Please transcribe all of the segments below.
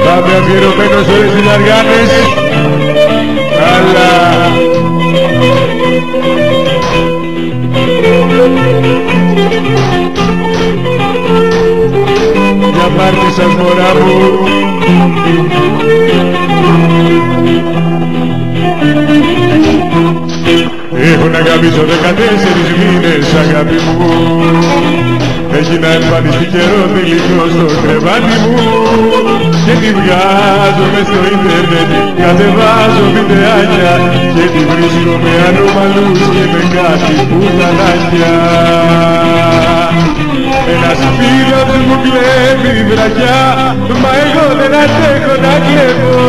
Πάμε αφιερωμένος όλες τις αργάνες. Καλά. Για πάρτι σας μωρά μου. Έχω να γαμίσω 14 μήνες αγάπη μου. Έγινα εμφανιστή καιρό θηλυκό στο κρεβάτι μου. Και τη βγάζω μες στο ίντερνετ, κατεβάζω βιντεάκια και τη βρίσκω με ανώμαλους και με κάτι πουτανάκια. Ένας φίλος μου κλέβει βραχιά, μα εγώ δεν αντέχω να κλέβω.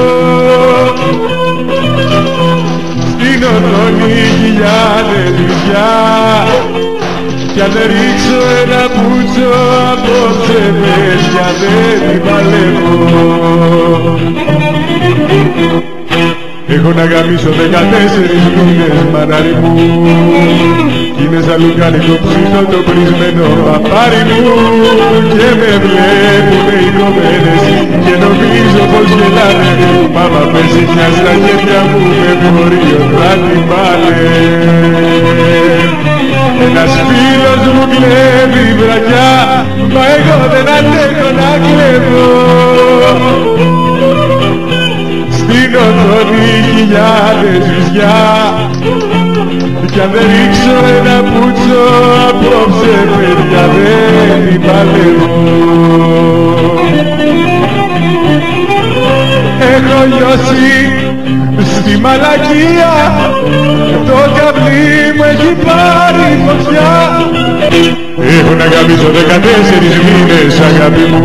Στην οθόνη χιλιάδες βυζιά, κι αν δεν ρίξω ένα πουτσο απόψε παιδιά δεν την παλεύω. Έχω να γαμίσω 14 μήνες μανάρι μου, κι είναι σαν λουκάνικο ψήνο το πρισμένο παπάρι μου. Και με βλέπουνε οι κομμένες και νομίζω πως γελάνε, μα μα πέσει πια στα χέρια μου με βορείο θα την πάνε. Ένας φίλος μου κλέβει βραχιά, μα εγώ δεν αντέχω να κλέβω. Στην οθόνη χιλιάδες βυζιά, κι αν δεν ρίξω ένα πουτσο απόψε παιδιά δεν την παλεύω. Έχω λιώσει στη μαλακία, το καβλί μου έχει πάρει φωτιά. Έχω να γαμίσω 14 μήνες αγάπη μου.